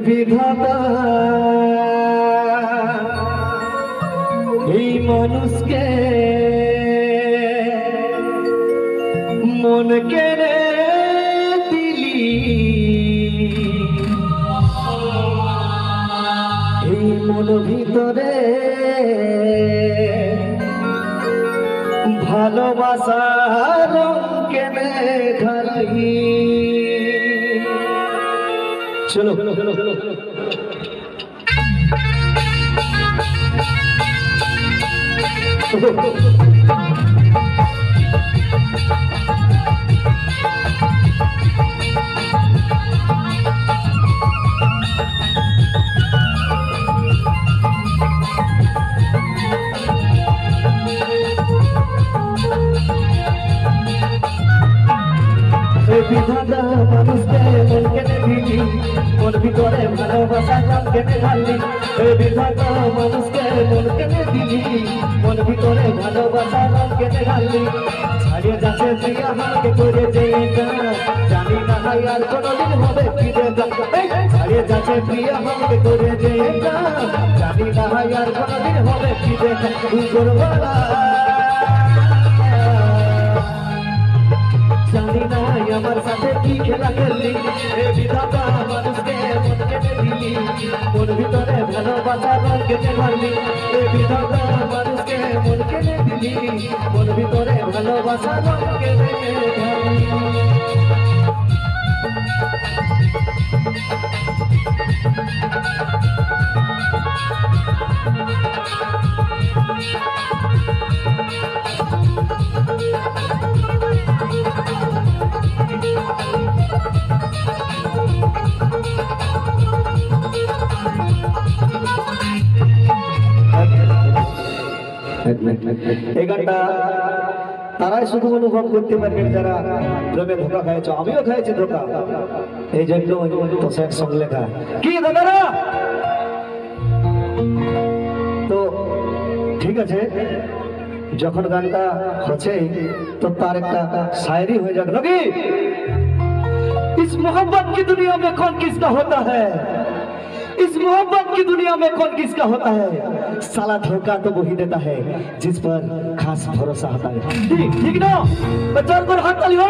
विधाता मानुष के मन के दिली मन भीतरे भालोबासा रंग के ढाली चलो चलो चलो चलो विधाता मानुष के मन के दिली मन भीतरे भालोबासा रंग के ढाली विधाता मानुष के मन के दिली मन भीतरे भालोबासा रंग के ढाली ছাড়িয়ে যাচ্ছে প্রিয়া আমাকে করে যেটা জানি না আর কোনদিন হবে ফিরে ছাড়িয়ে যাচ্ছে প্রিয়া আমাকে করে যেটা জানি না আর কোনদিন হবে ফিরে উপরওয়ালা জানি না আমার সাথে কি খেলা খেললি এ বিধাতা মানুষকে মন কেটে দিলি মন ভিতরে ভালোবাসা রং কেটে মারলি এ বিধাতা মানুষকে মন কেটে দিলি মন ভিতরে ভালোবাসা রং কেটে মারলি এই গানটা তারাই শুধু অনুভব করতে পারবেন যারা প্রেমে ধোকা খাইছো আমিও খাইছি ধোকা এই জন্য তো সেট সঙ্গ লেখা কি দাদারা তো ঠিক আছে যখন গানটা হচ্ছে তো তার একটা शायरी হয়ে যাক নাকি इस मोहब्बत की दुनिया में कौन किसका होता है इस मोहब्बत की दुनिया में कौन किसका होता है साला धोखा तो वही देता है जिस पर खास भरोसा होता है ठीक ना बच्चों पर हाथ ताली हो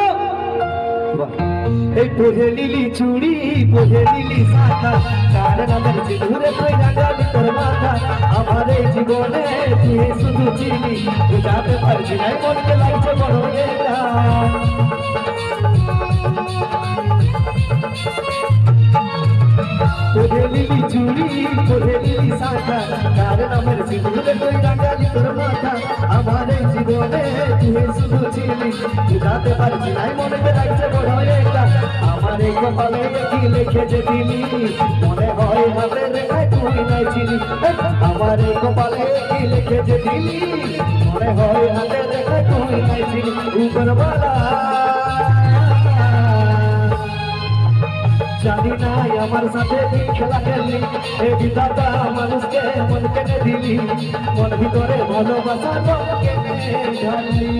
पोहे लीली चूड़ी पोहे लीली शाखा तार नामेर सिंदूरे कइरा गाली तोर माथा आमारे जीवने तुई शुधु चिनी बुझाते पारछि ना मन के लागছে বড় এটা पोहे लीली चूड़ी पोहे लीली शाखा तार नामेर सिंदूरे कइरा गाली तोर माथा आमारे जीवने तुई शुधु चिनी बुझाते पारछि ना मन के लागছে বড় এটা আমারে কপালে কি লিখে যে দিলি মনে হয় হাতে রেখে তুই নাই চিনি আমারে কপালে কি লিখে যে দিলি মনে হয় হাতে রেখে তুই নাই চিনি উপরওয়ালা জানি না আমার সাথে কি খেলা খেললি এই বিধাতা মানুষকে মন কেটে দিলি মন ভিতরে ভালোবাসা রং কেটে ঢাললি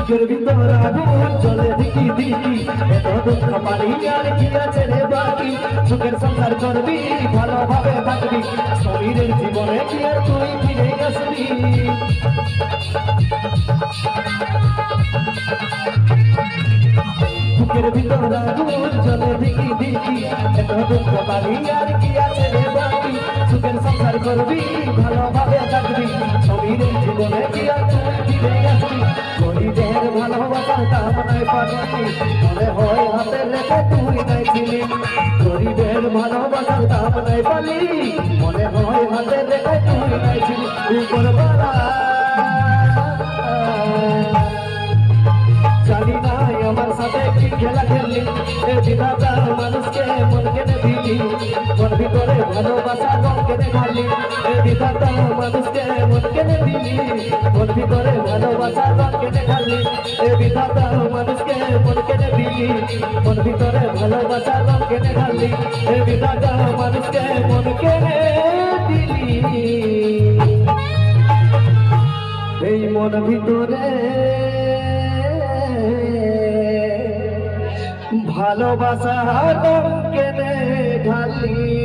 বুকের ভিতর আগুন জ্বলে দিকি দিকি এত দুঃখ পানি আর কি আছে রে বাকি সুখের সংসার করবি ভালোভাবে থাকবি শরীরের জীবনে কি আর তুই ফিরে আসবি বুকের ভিতর আগুন জ্বলে দিকি দিকি এত দুঃখ পানি আর কি আছে রে বাকি সুখের সংসার করবি ভালোভাবে থাকবি শরীরের জীবনে কি আর তুই ফিরে আসবি ভালোবাসার দাম নাই পারি মনে হয় হাতে লেখা তুই নাই ছিলি গরিবের ভালোবাসার দাম নাই পালি মনে হয় হাতে লেখা তুই নাই ছিলি উপরবালা জানি নাই আমার সাথে কি খেলা খেললি এ বিধাতা মানুষকে মন কেনে দিলি মন ভিতরে ভালোবাসা রং কেনে ঢালি এ বিধাতা মানুষকে মন কেনে দিলি মন ভিতরে ভালোবাসা রং কেনে ঢালি এ বিধাতা মানুষকে মন কেনে দিলি মন ভিতরে ভালোবাসা রং কেনে ঢালি এ বিধাতা মানুষকে মন কেনে দিলি এই মন ভিতরে ভালোবাসা রং কেনে ঢালি